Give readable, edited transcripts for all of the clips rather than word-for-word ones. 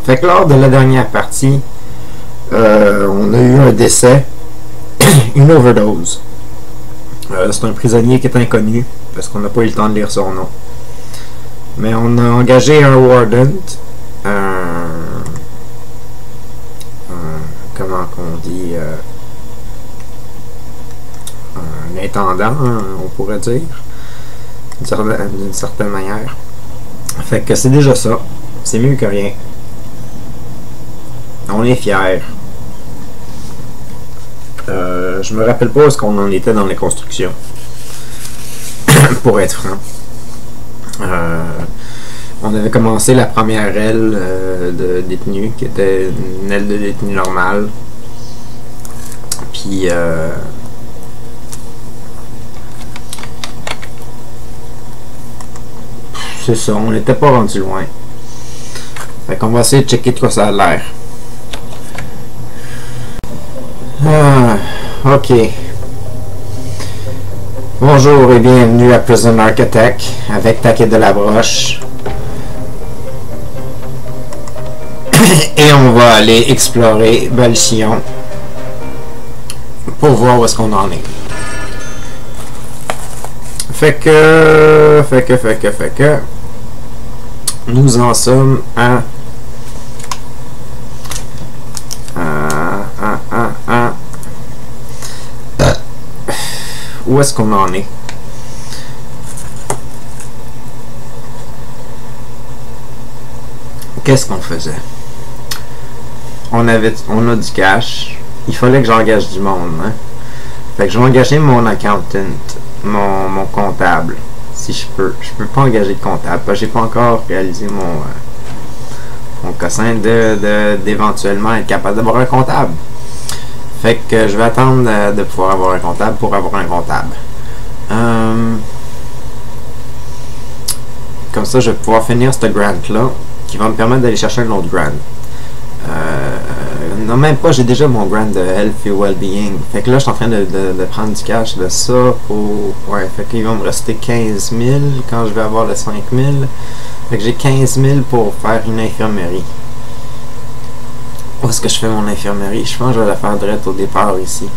Fait que lors de la dernière partie, on a eu un décès, une overdose. C'est un prisonnier qui est inconnu, parce qu'on n'a pas eu le temps de lire son nom. Mais on a engagé un warden, comment qu'on dit, un intendant, on pourrait dire, d'une certaine manière. Fait que c'est déjà ça. C'est mieux que rien. On est fiers. Je me rappelle pas où est-ce qu'on en était dans les constructions. Pour être franc. On avait commencé la première aile de détenus, qui était une aile de détenus normale. Puis c'est ça, on n'était pas rendu loin. Fait qu'on va essayer de checker de quoi ça a l'air. Ok. Bonjour et bienvenue à Prison Architect avec Taquet de la Broche. Et on va aller explorer Balchion pour voir où est-ce qu'on en est. Fait que nous en sommes à où est-ce qu'on en est? Qu'est-ce qu'on faisait? On a du cash. Il fallait que j'engage du monde, hein? Fait que je vais engager mon accountant, mon comptable, si je peux. Je peux pas engager de comptable, parce que j'ai pas encore réalisé mon cossin d'éventuellement être capable d'avoir un comptable. Fait que je vais attendre de pouvoir avoir un comptable pour avoir un comptable. Comme ça, je vais pouvoir finir ce grant-là, qui va me permettre d'aller chercher un autre grant. Non, même pas, j'ai déjà mon grant de Health et Wellbeing. Fait que là, je suis en train de prendre du cash de ça pour... Ouais, fait qu'il va me rester 15 000 quand je vais avoir le 5 000. Fait que j'ai 15 000 pour faire une infirmerie. Où est-ce que je fais mon infirmerie? Je pense que je vais la faire direct au départ ici.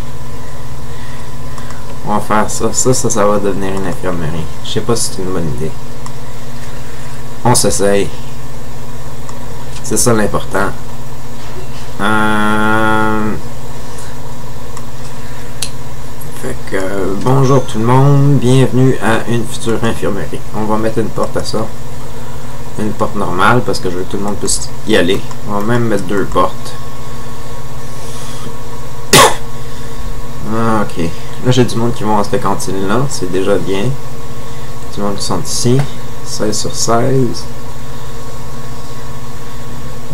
On va faire ça. Ça va devenir une infirmerie. Je sais pas si c'est une bonne idée. On s'essaye. C'est ça l'important. Fait que bonjour tout le monde, bienvenue à une future infirmerie. On va mettre une porte à ça, une porte normale parce que je veux que tout le monde puisse y aller. On va même mettre 2 portes. Ok, là j'ai du monde qui vont à cette cantine là, c'est déjà bien. Du monde qui sont ici, 16 sur 16.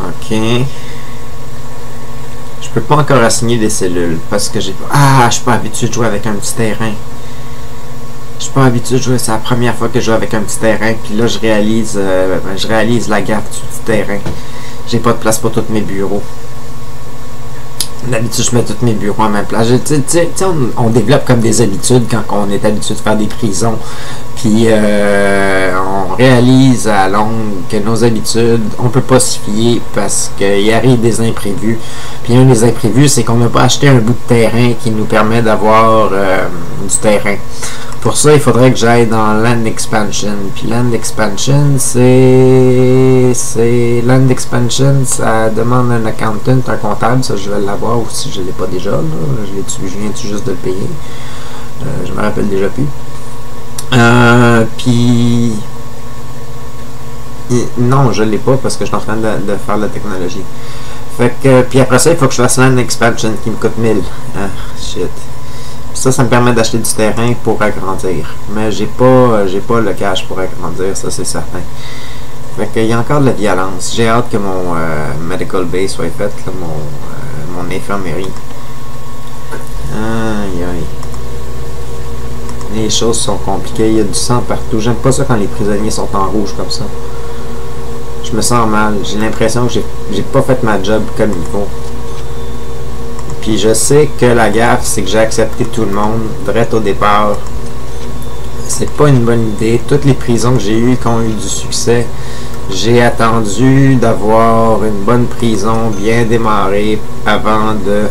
Ok. Je peux pas encore assigner des cellules parce que j'ai pas... Ah, je suis pas habitué de jouer avec un petit terrain. Je suis pas habitué de jouer, c'est la première fois que je joue avec un petit terrain. Puis là, je réalise la gaffe du petit terrain. J'ai pas de place pour tous mes bureaux. D'habitude, je mets tous mes bureaux en même place. On développe comme des habitudes quand on est habitué de faire des prisons. Puis on réalise à longue que nos habitudes, on peut pas s'y fier parce qu'il arrive des imprévus. Puis un des imprévus, c'est qu'on n'a pas acheté un bout de terrain qui nous permet d'avoir du terrain. Pour ça, il faudrait que j'aille dans Land Expansion. Puis Land Expansion, Land Expansion, ça demande un accountant, un comptable. Ça, je vais l'avoir ou si je ne l'ai pas déjà. Là. Je viens juste de le payer. Je me rappelle déjà plus. Puis non, je l'ai pas parce que je suis en train de faire la technologie. Fait que puis après ça, il faut que je fasse Land Expansion qui me coûte 1000. Ah, shit. Ça me permet d'acheter du terrain pour agrandir. Mais j'ai pas le cash pour agrandir, ça c'est certain. Fait qu'il y a encore de la violence. J'ai hâte que mon medical base soit fait, là, mon infirmerie. Aïe aïe. Les choses sont compliquées, il y a du sang partout. J'aime pas ça quand les prisonniers sont en rouge comme ça. Je me sens mal. J'ai l'impression que j'ai pas fait ma job comme il faut. Puis je sais que la gaffe, c'est que j'ai accepté tout le monde direct au départ. C'est pas une bonne idée. Toutes les prisons que j'ai eues qui ont eu du succès, J'ai attendu d'avoir une bonne prison bien démarrée avant de...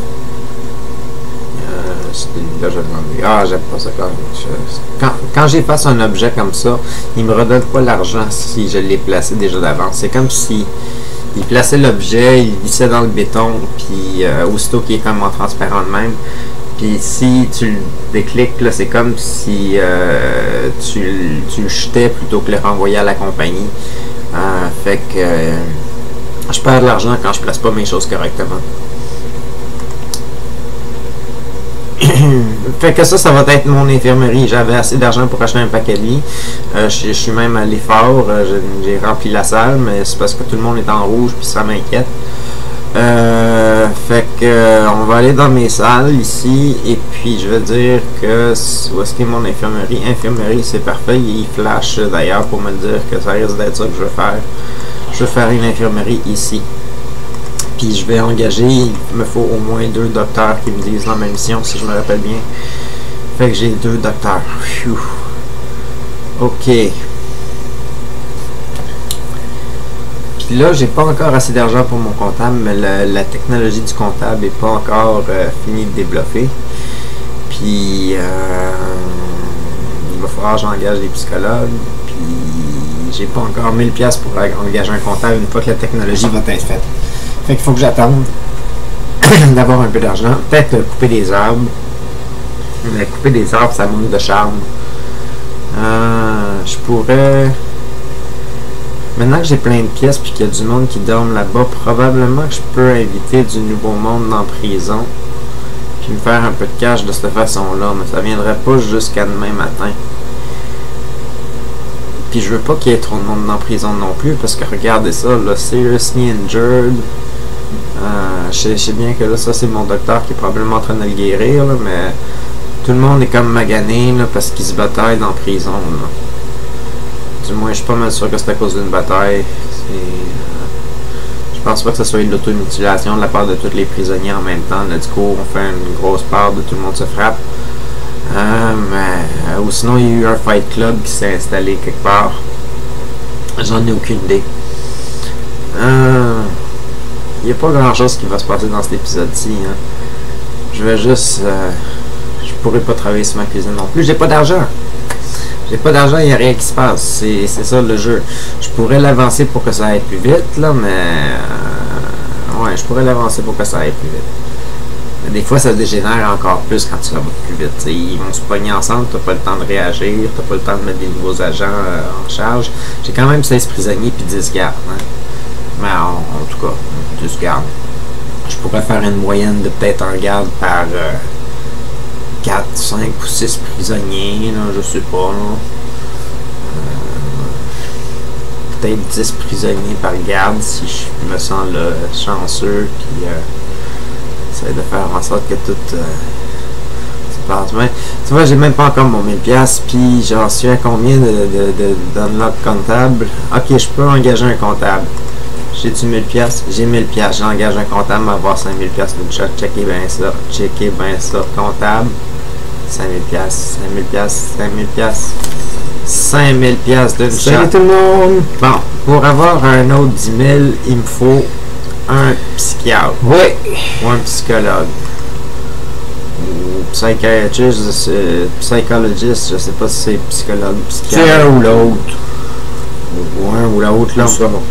Là, je demande, ah, j'aime pas ça quand j'efface un objet comme ça, il me redonne pas l'argent si je l'ai placé déjà d'avance. C'est comme si il plaçait l'objet, il glissait dans le béton, puis aussitôt qu'il est comme en transparent de même. Puis si tu le décliques, là, c'est comme si tu le jetais plutôt que le renvoyer à la compagnie. Fait que je perds de l'argent quand je place pas mes choses correctement. Fait que ça va être mon infirmerie. J'avais assez d'argent pour acheter un paquet de lits. Je suis même allé fort. J'ai rempli la salle, mais c'est parce que tout le monde est en rouge, puis ça m'inquiète. Fait que on va aller dans mes salles ici, et puis je vais dire que où est-ce qu'est mon infirmerie. Infirmerie, c'est parfait. Il flash d'ailleurs pour me dire que ça risque d'être ça que je vais faire. Je vais faire une infirmerie ici. Puis je vais engager, il me faut au moins 2 docteurs qui me disent dans ma mission, si je me rappelle bien. Fait que j'ai 2 docteurs. Phew. Ok. Puis là, j'ai pas encore assez d'argent pour mon comptable, mais la technologie du comptable est pas encore finie de développer. Puis il va falloir que j'engage des psychologues. Puis j'ai pas encore 1000$ pour engager un comptable une fois que la technologie va être faite. Fait qu'il faut que j'attende d'avoir un peu d'argent. Peut-être couper des arbres. Mais couper des arbres, ça manque de charme. Je pourrais... Maintenant que j'ai plein de pièces puis qu'il y a du monde qui dorme là-bas, probablement que je peux inviter du nouveau monde dans la prison. Puis me faire un peu de cash de cette façon-là. Mais ça viendrait pas jusqu'à demain matin. Puis je veux pas qu'il y ait trop de monde dans la prison non plus. Parce que regardez ça, là, seriously injured. Je sais bien que là, ça c'est mon docteur qui est probablement en train de le guérir, là, mais tout le monde est comme magané là, parce qu'il se bataille dans la prison. Là. Du moins, je suis pas mal sûr que c'est à cause d'une bataille. Je pense pas que ce soit de l'automutilation de la part de tous les prisonniers en même temps. Là, du coup, on fait une grosse part de tout le monde se frappe. Ou sinon, il y a eu un fight club qui s'est installé quelque part. J'en ai aucune idée. Il n'y a pas grand chose qui va se passer dans cet épisode-ci. Hein. Je vais juste... je pourrais pas travailler sur ma cuisine non plus. J'ai pas d'argent. J'ai pas d'argent, il n'y a rien qui se passe. C'est ça le jeu. Je pourrais l'avancer pour que ça aille plus vite, là, mais... ouais, je pourrais l'avancer pour que ça aille plus vite. Mais des fois, ça dégénère encore plus quand tu vas plus vite. T'sais, ils vont se pogner ensemble, t'as pas le temps de réagir, t'as pas le temps de mettre des nouveaux agents en charge. J'ai quand même 16 prisonniers puis 10 gardes. Hein. Mais en tout cas, 10 gardes. Je pourrais faire une moyenne de peut-être un garde par 4, 5 ou 6 prisonniers, là, je sais pas. Peut-être 10 prisonniers par garde si je me sens là, chanceux. Puis essayer de faire en sorte que tout se passe bien. Tu vois, j'ai même pas encore mon 1000$, puis j'en suis à combien d'unlock comptable? Ok, je peux engager un comptable. J'ai-tu 1000$? J'ai 1000$. J'engage un comptable, m'avoir 5000$ d'une shot. Checkez bien ça. Checkez bien ça. Comptable. 5000$. 5000$ d'une shot. Salut tout le monde! Bon, pour avoir un autre 10 000, il me faut un psychiatre. Oui! Ou un psychologue. Ou psychiatriste, psychologiste, je sais pas si c'est psychologue, psychiatre. C'est un ou l'autre. Ou un ou l'autre, là. C'est bon.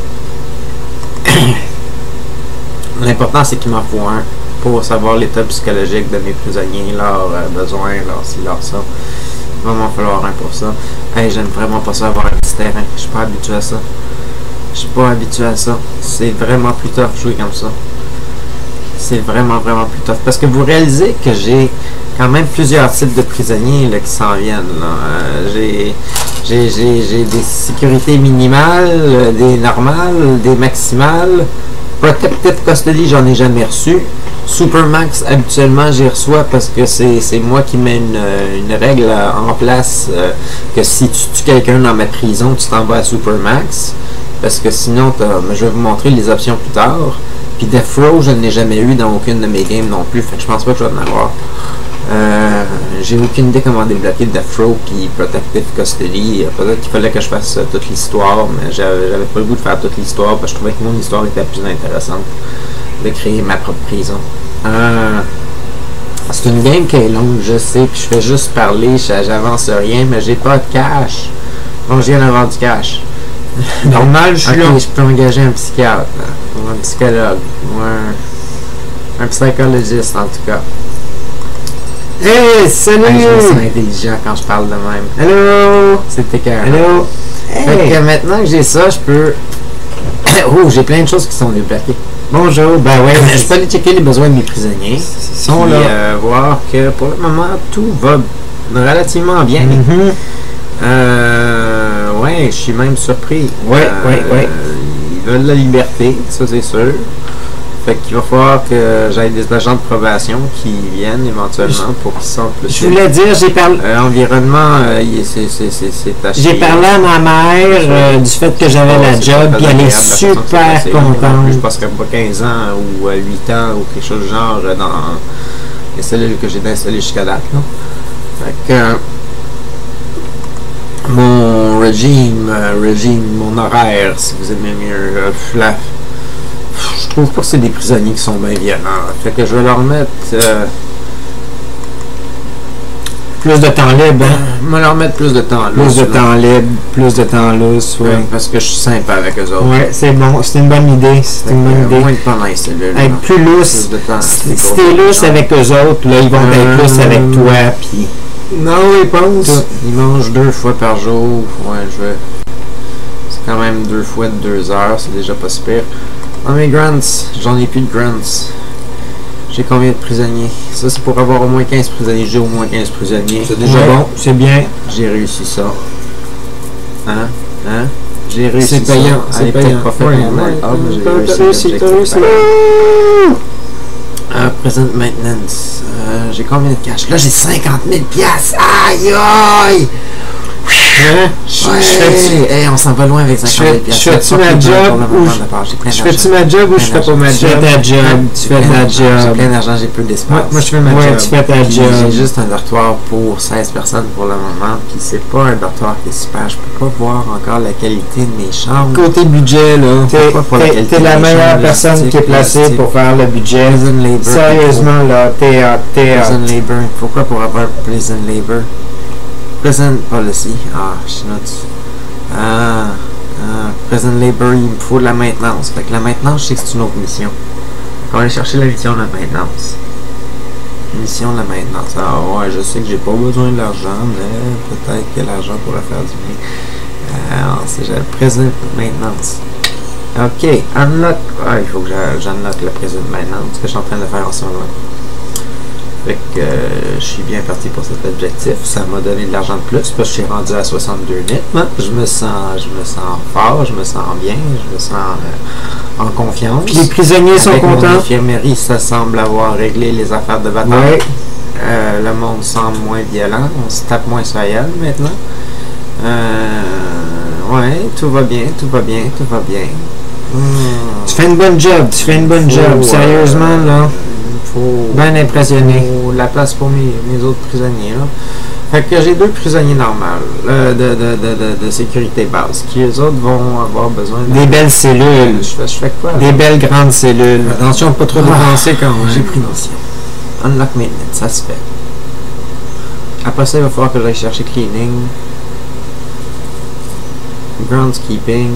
L'important, c'est qu'il m'en faut un pour savoir l'état psychologique de mes prisonniers, leurs besoins, leurs ci, leurs ça. Il va m'en falloir un pour ça. Hey, j'aime vraiment pas ça avoir un petit terrain. Je suis pas habitué à ça. Je suis pas habitué à ça. C'est vraiment plus tough jouer comme ça. C'est vraiment plus tough. Parce que vous réalisez que j'ai quand même plusieurs types de prisonniers là, qui s'en viennent. J'ai des sécurités minimales, des normales, des maximales. Protected Custody, j'en ai jamais reçu. Supermax, habituellement, j'y reçois parce que c'est moi qui mets une règle en place que si tu tues quelqu'un dans ma prison, tu t'en vas à Supermax. Parce que sinon, je vais vous montrer les options plus tard. Puis Death Row, je ne l'ai jamais eu dans aucune de mes games non plus. Fait que je pense pas que je vais en avoir. J'ai aucune idée comment débloquer Deathstroke puis Protective Custody. Peut-être qu'il fallait que je fasse toute l'histoire, mais j'avais pas le goût de faire toute l'histoire parce que je trouvais que mon histoire était plus intéressante de créer ma propre prison. C'est une game qui est longue, je sais, puis je fais juste parler, j'avance rien, mais j'ai pas de cash. Bon, je viens d'avoir du cash. Normal, je suis là. Je peux engager un psychiatre, ou un psychologue, ou un psychologiste en tout cas. Hey, salut! Je me sens intelligent quand je parle de même. Hello! C'est écœurant. Hello! Fait que maintenant que j'ai ça, je peux... Oh, j'ai plein de choses qui sont débloquées. Bonjour, ben ouais. Je peux aller checker les besoins de mes prisonniers. Ils sont puis, là. Voir que pour le moment, tout va relativement bien. Ouais, je suis même surpris. Ouais. Ils veulent la liberté, ça c'est sûr. Fait qu'il va falloir que j'aille des agents de probation qui viennent éventuellement pour qu'ils sortent plus. Je voulais dire, j'ai parlé. L'environnement, c'est J'ai parlé à ma mère du fait que j'avais la job, puis elle est super contente. Je passerai pas 15 ans ou 8 ans ou quelque chose du genre dans les cellules que j'ai installées jusqu'à date. Là. Fait que mon régime, mon horaire, si vous aimez mieux, je trouve pas que c'est des prisonniers qui sont bien violents. Fait que je vais leur mettre plus de temps libre, hein? Je vais leur mettre plus de temps lousse. Plus de temps libre, plus de temps lousse, ouais. Parce que je suis sympa avec eux autres. Ouais, c'est bon, c'est une bonne idée. C'est une bonne idée. Moins de temps dans les cellules. Être plus lousse. Si t'es lousse avec eux autres, là, ils vont être lousse avec toi, puis. Non, ils pensent. Ils mangent 2 fois par jour. Ouais, c'est quand même 2 fois de 2 heures, c'est déjà pas super. Dans mes grants, j'en ai plus de grants. J'ai combien de prisonniers? Ça, c'est pour avoir au moins 15 prisonniers. J'ai au moins 15 prisonniers. C'est déjà bon, c'est bien. J'ai réussi ça. J'ai réussi ça. C'est payant, c'est payant. Pas fait j'ai réussi. Present maintenance. J'ai combien de cash? Là, j'ai 50 000 piastres. Aïe, aïe! On s'en va loin avec 50 000 piastres. Je fais-tu ma job ou je fais-tu ma job ou je fais pas ma job? Tu fais ta job, tu fais ta job. J'ai plein d'argent, j'ai peu d'espace. Moi, je fais ma job. Tu fais ta job. J'ai juste un dortoir pour 16 personnes pour le moment, puis c'est pas un dortoir qui est super. Je peux pas voir encore la qualité de mes chambres. Côté budget, là, t'es la meilleure personne qui est placée pour faire le budget. Sérieusement, là, t'es Prison labor. Pourquoi pour avoir prison labor? Prison policy. Prison labor, il me faut de la maintenance. Fait que la maintenance, je sais que c'est une autre mission. On va aller chercher la mission de la maintenance. Mission de la maintenance. Ouais, je sais que j'ai pas besoin de l'argent, mais peut-être que l'argent pourrait faire du bien. C'est la prison maintenance. Ok, unlock. Il faut que j'unlock la prison maintenance, ce que je suis en train de faire en ce moment. Fait que je suis bien parti pour cet objectif. Ça m'a donné de l'argent de plus parce que je suis rendu à 62 000. Je me sens fort, je me sens bien, je me sens en confiance. Puis les prisonniers sont contents. L'infirmerie, ça semble avoir réglé les affaires de bataille. Ouais. Le monde semble moins violent. On se tape moins sur la gueule maintenant. Ouais, tout va bien. Tu fais une bonne job, sérieusement, là. Bien impressionné. La place pour mes autres prisonniers. Là. Fait que j'ai 2 prisonniers normaux de sécurité base qui eux autres vont avoir besoin de... Des belles cellules. Je fais quoi? Des belles grandes cellules. Attention, pas trop dépenser quand même. J'ai pris notion. Unlock maintenance, ça se fait. Après ça, il va falloir que j'aille chercher cleaning. Groundskeeping.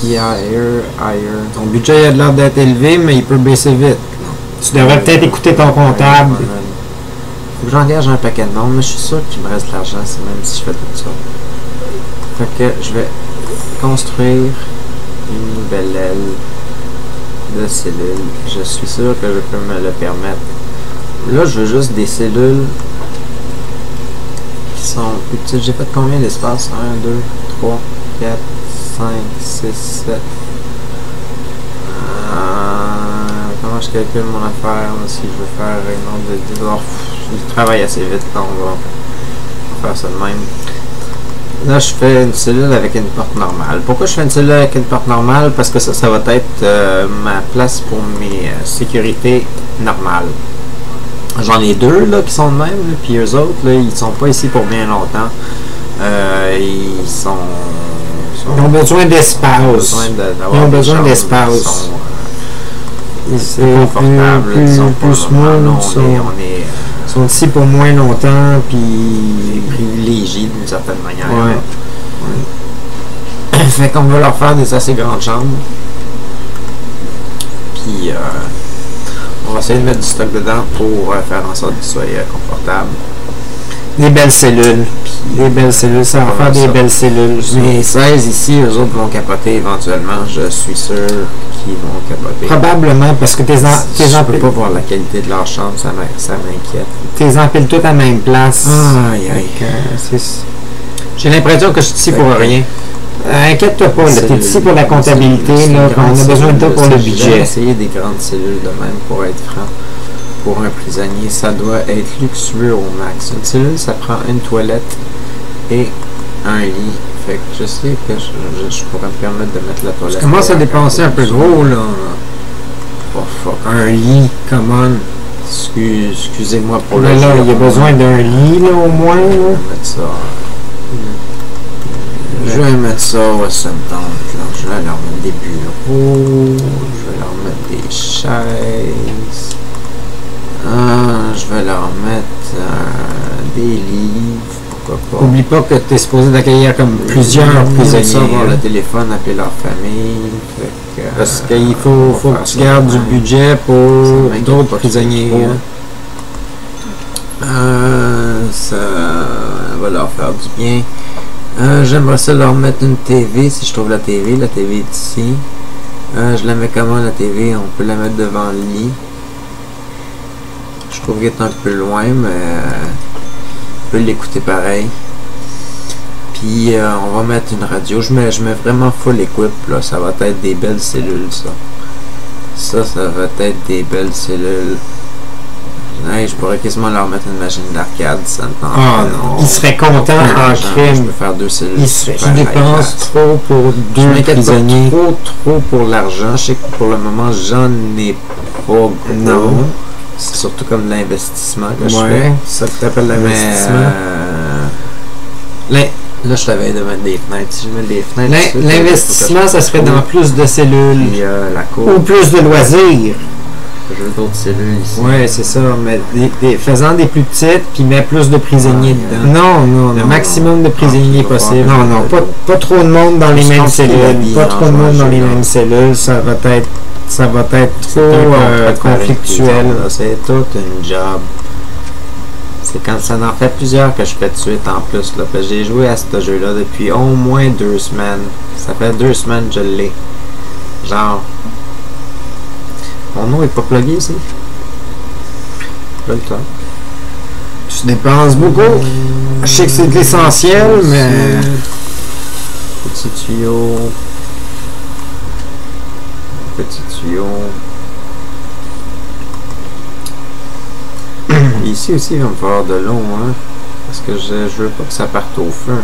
Hire. Ton budget a l'air d'être élevé, mais il peut baisser vite. Tu devrais peut-être écouter ton comptable. Faut que j'engage un paquet de monde, mais je suis sûr qu'il me reste de l'argent, même si je fais tout ça. Fait que je vais construire une nouvelle aile de cellules. Je suis sûr que je peux me le permettre. Là, je veux juste des cellules qui sont plus petites. J'ai fait combien d'espace? 1, 2, 3, 4, 5, 6, 7. Comment je calcule mon affaire si je veux faire un nombre de... Je travaille assez vite, donc on va faire ça de même. Là, je fais une cellule avec une porte normale. Pourquoi je fais une cellule avec une porte normale? Parce que ça va être ma place pour mes sécurités normales. J'en ai 2 là, qui sont de même, là, puis eux autres, là, ils sont pas ici pour bien longtemps. Ils ont besoin d'espace. Ils ont besoin d'espace. C'est confortable. Ils sont ici pour moins longtemps, puis privilégiés d'une certaine manière. Ouais. Fait qu'on va leur faire des assez grandes chambres. Puis on va essayer de mettre du stock dedans pour faire en sorte qu'ils soient confortables. Des belles cellules. Des belles cellules, ça va faire des belles cellules. Les 16 ici, eux autres vont capoter éventuellement. Je suis sûr qu'ils vont capoter. Probablement, parce que je peux pas voir la qualité de leur chambre, ça m'inquiète. T'es empiles toutes à la même place. Aïe, aïe. J'ai l'impression que je suis ici pour rien. Inquiète-toi pas, tu es ici pour la comptabilité, là, on a besoin de toi pour le budget. J'ai essayé des grandes cellules de même, pour être franc. Pour un prisonnier, ça doit être luxueux au max. Une cellule, ça prend une toilette et un lit. Fait que je sais que je pourrais me permettre de mettre la toilette. Je commence à dépenser un peu gros, là. Oh fuck. Un lit, come on. Excusez-moi pour le là, il y a besoin d'un lit, là, au moins. Là. Je vais mettre ça au West End. Je vais leur mettre des bureaux. Je vais leur mettre des chaises. Je vais leur mettre des livres. Pourquoi pas. N'oublie pas que tu es supposé d'accueillir comme plusieurs prisonniers. Avoir le téléphone, appeler leur famille. Parce qu'il faut que tu gardes du budget pour d'autres prisonniers. Ça va leur faire du bien. J'aimerais ça leur mettre une TV si je trouve la TV. La TV est ici. Je la mets comment la TV? On peut la mettre devant le lit. Je trouve qu'elle est un peu loin, mais on peut l'écouter pareil. Puis on va mettre une radio. Je mets vraiment full equip là. Ça va être des belles cellules ça. Ça va être des belles cellules. Hey, je pourrais quasiment leur mettre une machine d'arcade, ça me tente. Non. Ils seraient contents en crime. Je peux faire 2 cellules. Ils dépensent trop pour 2 prisonniers. Trop pour l'argent. Je sais que pour le moment, j'en ai pas gros. Non. C'est surtout comme l'investissement que je fais. C'est ça que tu appelles l'investissement. Là, je t'avais de mettre des fenêtres. Si je mets des fenêtres... L'investissement, ça serait dans plus de cellules. La cour. Ou plus de loisirs. Je veux d'autres cellules ici. Oui, c'est ça. Mais faisant des plus petites, puis mets plus de prisonniers dedans. Non. Le maximum de prisonniers possible. Non. Pas trop de monde dans les mêmes cellules. Pas trop de monde dans les mêmes cellules. Ça va être trop conflictuel. C'est tout une job. C'est quand ça en fait plusieurs que je fais de suite en plus. J'ai joué à ce jeu-là depuis au moins 2 semaines. Ça fait 2 semaines que je l'ai. Genre... Mon nom est pas plugué ici. Plug toi. Tu dépenses beaucoup. Je sais que c'est de l'essentiel, mais... Petit tuyau. Petit tuyau. Ici aussi, il va me falloir de l'eau, hein. Parce que je veux pas que ça parte au feu.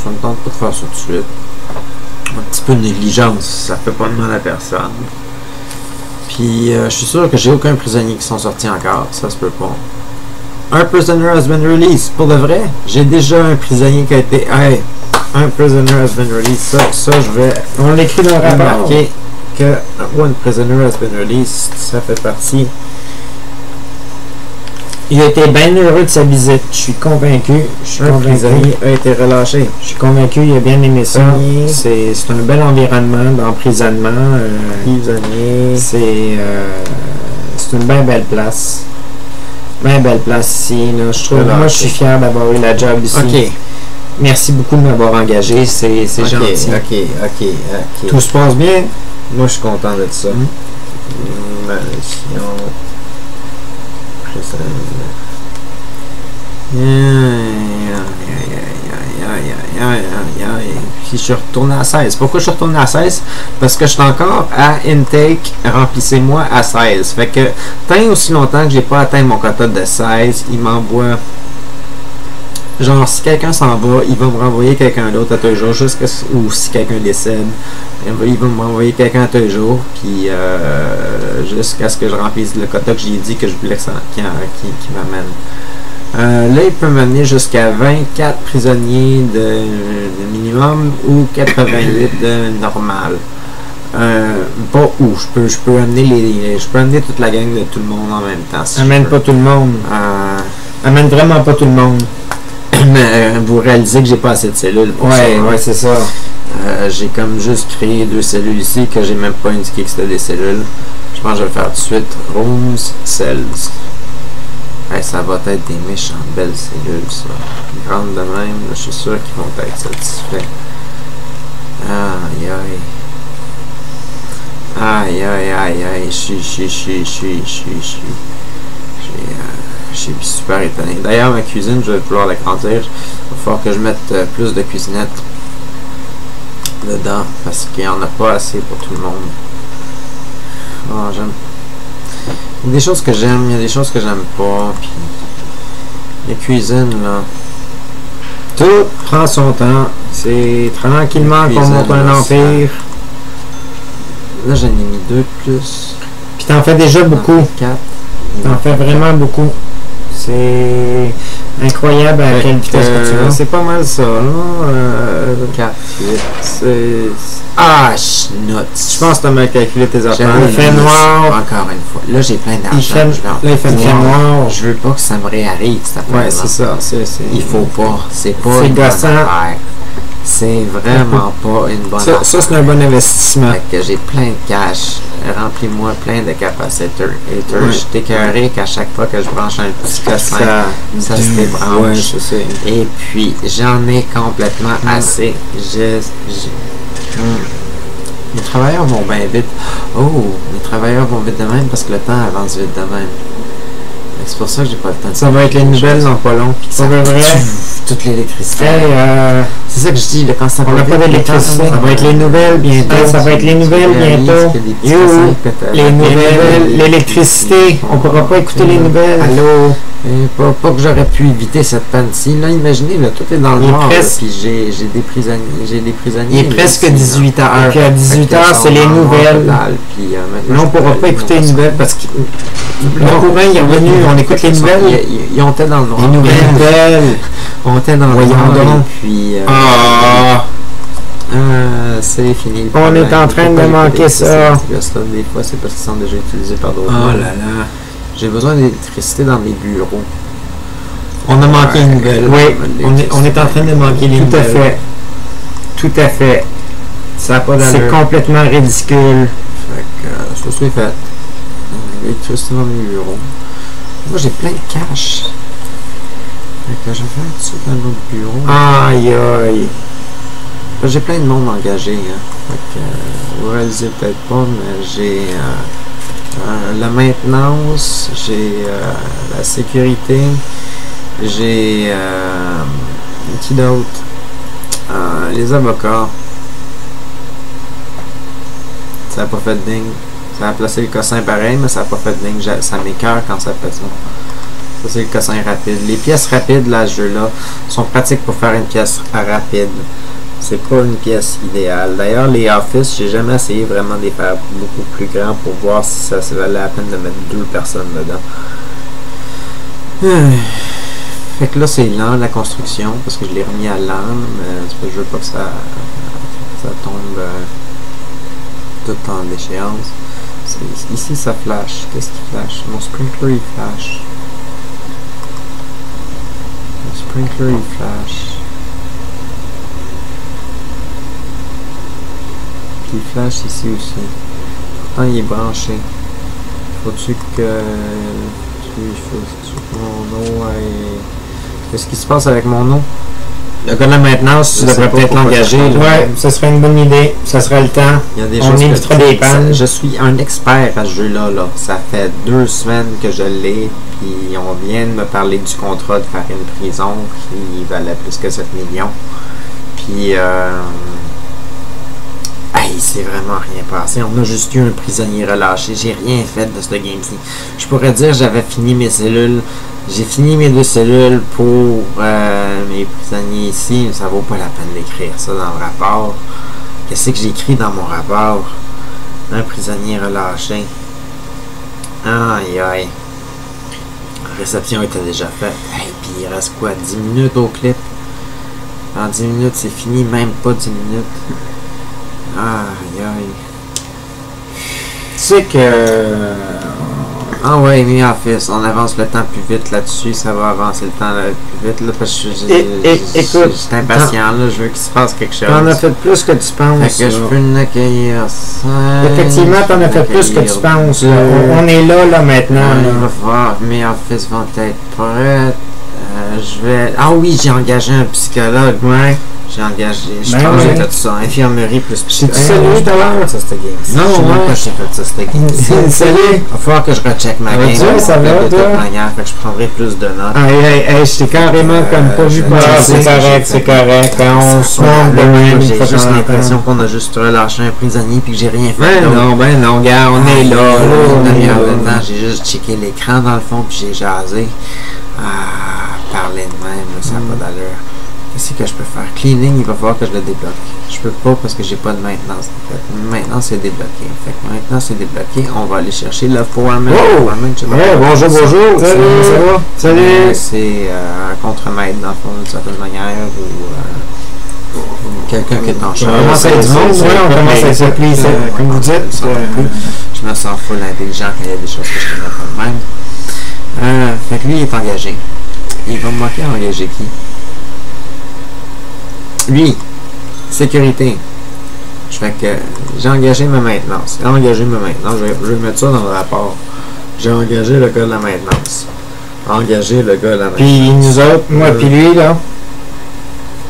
Je ne me tente pas de faire ça tout de suite. Un petit peu de négligence, ça fait pas de mal à personne. Puis je suis sûr que j'ai aucun prisonnier qui sont sortis encore, ça se peut pas. Un prisoner has been released, pour de vrai. J'ai déjà un prisonnier qui a été... Hey, un prisoner has been released, ça je vais... On l'écrit dans le rapport. Marquer que one prisoner has been released, ça fait partie. Il a été bien heureux de sa visite, je suis convaincu. Un prisonnier a été relâché. Je suis convaincu, il a bien aimé ça. C'est un bel environnement d'emprisonnement. Prisonnier. C'est une bien belle place. Bien belle place ici. Là. Moi, je suis fier d'avoir eu la job ici. OK. Merci beaucoup de m'avoir engagé, c'est gentil. OK. Tout se passe bien? Moi, je suis content de ça. Puis je suis retourné à 16. Pourquoi je suis retourné à 16? Parce que je suis encore à intake, remplissez-moi à 16. Fait que tant aussi longtemps que j'ai pas atteint mon quota de 16, il m'envoie genre, si quelqu'un s'en va, il va me renvoyer quelqu'un d'autre à tous les jours, ou si quelqu'un décède, il va me renvoyer quelqu'un à tous les jours, puis jusqu'à ce que je remplisse le quota que j'ai dit que je voulais qu'il m'amène. Là, il peut m'amener jusqu'à 24 prisonniers de minimum ou 88 de normal. Pas où je peux amener toute la gang de tout le monde en même temps. Si amène pas tout le monde. Amène vraiment pas tout le monde. Mais vous réalisez que j'ai pas assez de cellules pour ça. Ouais, c'est ça. J'ai comme juste créé 2 cellules ici que j'ai même pas indiqué que c'était des cellules. Je pense que je vais le faire tout de suite. Rooms, cells. Ouais, ça va être des méchantes belles cellules, ça. Grandes de même, je suis sûr qu'ils vont être satisfaits. Aïe aïe. Aïe aïe aïe aïe. Je suis super étonné. D'ailleurs, ma cuisine, je vais vouloir l'agrandir. Il va falloir que je mette plus de cuisinettes dedans parce qu'il n'y en a pas assez pour tout le monde. Oh, j'aime. Il y a des choses que j'aime, il y a des choses que j'aime pas. Puis les cuisines, là. Tout prend son temps. C'est tranquillement qu'on monte un empire. Là, j'en ai mis 2 de plus. Puis t'en fais déjà beaucoup. 4. T'en fais vraiment beaucoup. C'est incroyable à quelle vitesse que tu vas. C'est pas mal ça, là. 4, 8. Ah, schnout. Je pense que tu as mal calculé tes affaires. Il fait noir. Encore une fois. Là, j'ai plein d'argent. Là, il fait noir. Je veux pas que ça me réarrive, cette affaire. Ouais, c'est ça. Il faut pas. C'est pas une bonne affaire. C'est vraiment pas une bonne affaire. Ça, c'est un bon investissement. Fait que j'ai plein de cash. Remplis-moi plein de capaciteurs. Je suis écœuré qu'à chaque fois que je branche un petit cossin, ça se débranche. Ouais, je sais. Et puis, j'en ai complètement assez. Les travailleurs vont bien vite. Oh, les travailleurs vont vite de même parce que le temps avance vite de même. C'est pour ça que j'ai pas le temps de ça va être les nouvelles dans pas long. Ça va vrai. Toute l'électricité. C'est ça que je dis, quand ça va pas d'électricité. Ça va être les nouvelles bientôt. Ça va être les nouvelles bientôt. Les nouvelles, l'électricité. On pourra pas écouter les nouvelles. Allô? Pas que j'aurais pu éviter cette panne-ci. Là, imaginez, là, tout est dans le noir. Puis j'ai des prisonniers. Il est presque 18h. Puis à 18h, c'est les nouvelles. Là, on pourra pas écouter les nouvelles parce que le courant il est revenu. On écoute les nouvelles. Ils ont été dans le noir. Les nouvelles. On était dans le noir. Puis. C'est fini. On est en train de manquer ça. Des fois, c'est parce qu'ils sont déjà utilisés par d'autres. Oh là là. J'ai besoin d'électricité dans mes bureaux. On a manqué une nouvelle. Oui, on est en train de manquer les nouvelles. Tout à fait. Tout à fait. Ça n'a pas d'allure. C'est complètement ridicule. Fait que, ça c'est fait. L'électricité dans mes bureaux. Moi, j'ai plein de cash. Fait que je vais faire tout ça dans notre bureau. Aïe aïe. J'ai plein de monde engagé. Hein. Fait que, vous réalisez peut-être pas, mais j'ai la maintenance, j'ai la sécurité, j'ai qui d'autre? Les avocats. Ça n'a pas fait de dingue. Ça a placé le cossin pareil, mais ça n'a pas fait de dingue. Ça m'écoeure quand ça fait ça. Ça, c'est le cossin rapide. Les pièces rapides, là, ce jeu-là, sont pratiques pour faire une pièce rapide. C'est pas une pièce idéale. D'ailleurs, les Office, j'ai jamais essayé vraiment de les faire beaucoup plus grands pour voir si ça valait la peine de mettre 2 personnes dedans. Fait que là, c'est lent, la construction, parce que je l'ai remis à l'âme, mais je veux pas que ça tombe tout en déchéance. Ici, ça flash. Qu'est-ce qui flash? Mon sprinkler, il flash. Mon sprinkler, il flash. Puis il flash ici aussi. Pourtant, il est branché. Faut-tu que... mon eau aille... Qu'est-ce qui se passe avec mon eau? Le gars de la maintenance, tu devrais peut-être l'engager. Ouais, ça serait une bonne idée. Ça serait le temps. Il y a des on évitera des pannes. Je suis un expert à ce jeu-là. Là. Ça fait 2 semaines que je l'ai. Puis on vient de me parler du contrat de faire une prison qui valait plus que 7 millions. Puis Hey, c'est vraiment rien passé. On a juste eu un prisonnier relâché. J'ai rien fait de ce game-ci. Je pourrais dire que j'avais fini mes cellules. J'ai fini mes 2 cellules pour mes prisonniers ici. Ça vaut pas la peine d'écrire ça dans le rapport. Qu'est-ce que j'ai écrit dans mon rapport? Un prisonnier relâché. Aïe aïe. La réception était déjà faite. Hey, puis il reste quoi? 10 minutes au clip? En 10 minutes, c'est fini. Même pas 10 minutes. Aïe aïe. Tu sais que... Ah ouais, mais en fait, on avance le temps plus vite là-dessus, ça va avancer le temps plus vite là, parce que écoute, j'étais impatient là, je veux qu'il se passe quelque chose. T'en as fait plus que tu penses. Fait que je peux en accueillir 5. Effectivement, t'en as fait plus que tu penses. On est là maintenant. Il va falloir, mes offices vont être prêts. Je vais... Ah oui, j'ai engagé un psychologue. Ouais. J'ai engagé, je pense que j'ai fait ça, infirmerie plus psychologue. C'est salut tout à l'heure, ça, c'était game. Non, je sais même pas si j'ai fait ça, c'était game. Salut. Il va falloir que je recheck ma game. Ça va, de toute manière, fait que je prendrai plus de notes. Hey, je t'ai carrément comme pas vu passer. C'est correct. On se montre de même. J'ai juste l'impression qu'on a juste relâché un prisonnier puis que j'ai rien fait. Ben non, gars, on est là. J'ai juste checké l'écran dans le fond puis j'ai jasé. Parler de même, ça n'a pas d'allure. Qu'est-ce que je peux faire? Cleaning, il va falloir que je le débloque. Je peux pas parce que j'ai pas de maintenance. Maintenant, c'est débloqué. Fait que maintenant, c'est débloqué. On va aller chercher le foreman. Bonjour. Salut, ça va? Salut. C'est un contre-maître, dans le fond, d'une certaine manière, ou quelqu'un qui est en charge. On commence à être du monde, on commence à s'appeler, comme vous dites. Je me sens full intelligent quand il y a des choses que je connais pas de même. Fait que lui, il est engagé. Il va me manquer à engager qui? Lui, sécurité. Je fais que j'ai engagé ma maintenance. J'ai engagé ma maintenance. Je vais mettre ça dans le rapport. J'ai engagé le gars de la maintenance. Engagé le gars de la maintenance. Puis nous autres, moi puis lui, là.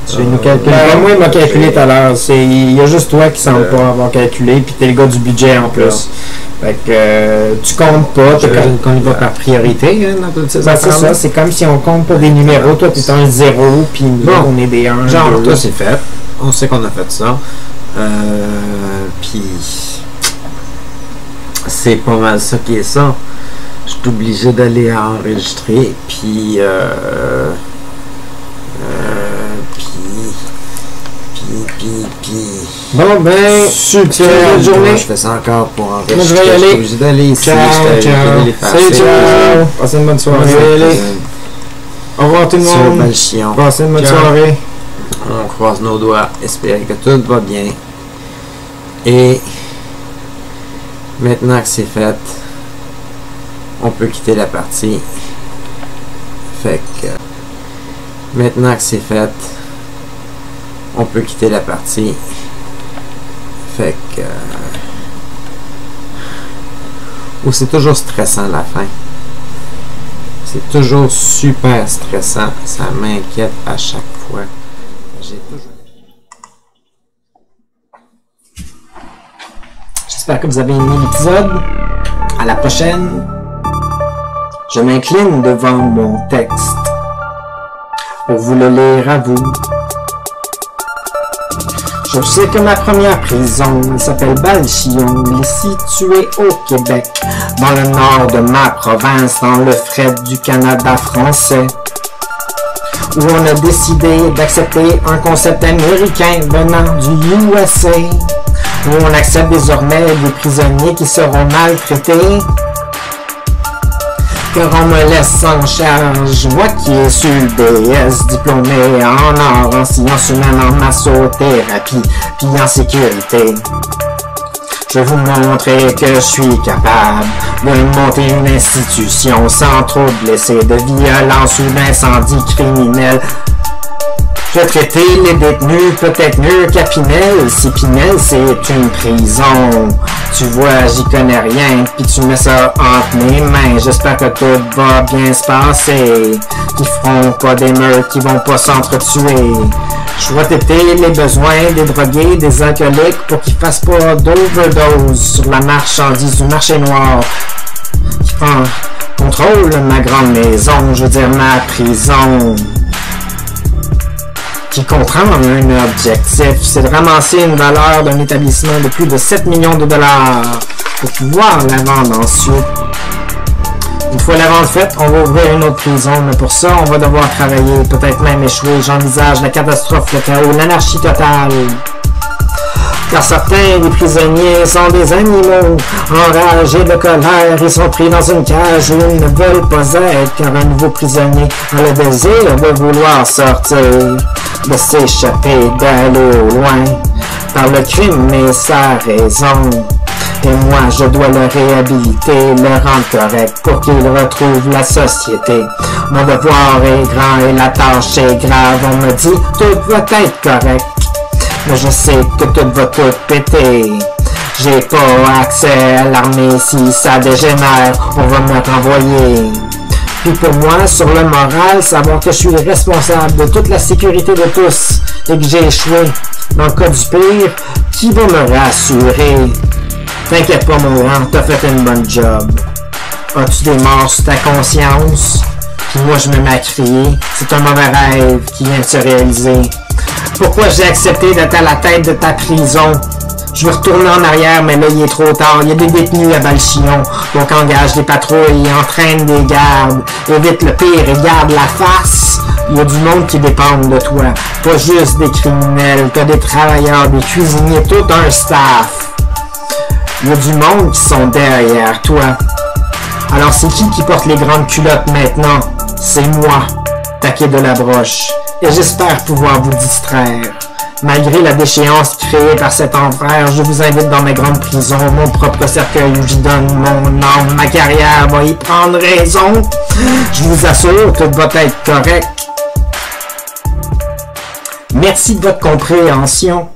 Tu nous calcules. Moi, il m'a calculé tout à l'heure. Il y a juste toi qui semble pas avoir calculé, puis t'es le gars du budget en plus. Fait que tu comptes pas, qu'on y va par priorité hein, dans toutes ces affaires. C'est ça, c'est comme si on compte pas des numéros, toi t'es un 0, puis nous on est des 1. Genre, toi c'est fait, on sait qu'on a fait ça. Puis c'est pas mal ça qui est ça. Je suis obligé d'aller enregistrer, puis bon ben, super journée. Je fais ça encore pour enregistrer. Moi je vais y aller. Je suis obligé d'aller ici. Ciao. Salut, ciao. Passez une bonne soirée. Je vais y aller. Au revoir tout le monde. Passez une bonne soirée. On croise nos doigts, espérer que tout va bien. Et maintenant que c'est fait, on peut quitter la partie. Fait que maintenant que c'est fait, on peut quitter la partie. Fait que ou c'est toujours stressant la fin. C'est toujours super stressant. Ça m'inquiète à chaque fois. J'espère que vous avez aimé l'épisode. À la prochaine. Je m'incline devant mon texte pour vous le lire à vous. Je sais que ma première prison s'appelle Balchillon. Elle est située au Québec, dans le nord de ma province, dans le fret du Canada français, où on a décidé d'accepter un concept américain venant du USA, où on accepte désormais des prisonniers qui seront maltraités. Que on me laisse en charge, moi qui ai su le BS, diplômé en art, en sciences humaines, en massothérapie, puis en sécurité. Je vais vous montrer que je suis capable de monter une institution sans trop blesser, de violence ou d'incendie criminel. Je vais traiter les détenus peut-être mieux qu'à Pinel. Si Pinel c'est une prison, tu vois j'y connais rien, puis tu mets ça entre mes mains. J'espère que tout va bien se passer, qu'ils feront pas des meurtres, qu'ils vont pas s'entretuer. Je vais traiter les besoins des drogués, des alcooliques, pour qu'ils fassent pas d'overdose sur la marchandise du marché noir qui prend contrôle ma grande maison, je veux dire ma prison. qui comprend un objectif, c'est de ramasser une valeur d'un établissement de plus de 7 millions de dollars pour pouvoir la vendre ensuite. Une fois la vente faite, on va ouvrir une autre prison, mais pour ça, on va devoir travailler, peut-être même échouer. J'envisage la catastrophe, le chaos, l'anarchie totale. Car certains des prisonniers sont des animaux, enragés de colère, ils sont pris dans une cage où ils ne veulent pas être, car un nouveau prisonnier a le désir de vouloir sortir, de s'échapper, d'aller au loin, par le crime et sa raison. Et moi, je dois le réhabiliter, le rendre correct pour qu'il retrouve la société. Mon devoir est grand et la tâche est grave. On me dit, tout va être correct. Mais je sais que tout va tout péter. J'ai pas accès à l'armée, si ça dégénère, on va me renvoyer. Puis pour moi, sur le moral, savoir que je suis responsable de toute la sécurité de tous et que j'ai échoué. Dans le cas du pire, qui va me rassurer? T'inquiète pas mon grand, t'as fait une bonne job. As-tu des morts sur ta conscience? Puis moi je me mets à crier, c'est un mauvais rêve qui vient de se réaliser. Pourquoi j'ai accepté d'être à la tête de ta prison? Je veux retourner en arrière, mais là il est trop tard. Il y a des détenus à Balchillon, donc engage des patrouilles, entraîne des gardes, évite le pire et garde la face. Il y a du monde qui dépend de toi, pas juste des criminels, t'as des travailleurs, des cuisiniers, tout un staff. Il y a du monde qui sont derrière toi. Alors c'est qui porte les grandes culottes maintenant? C'est moi, Taquet de la Broche. Et j'espère pouvoir vous distraire. Malgré la déchéance créée par cet enfer, je vous invite dans ma grande prison, mon propre cercueil où j'y donne mon âme. Ma carrière va y prendre raison. Je vous assure, tout va être correct. Merci de votre compréhension.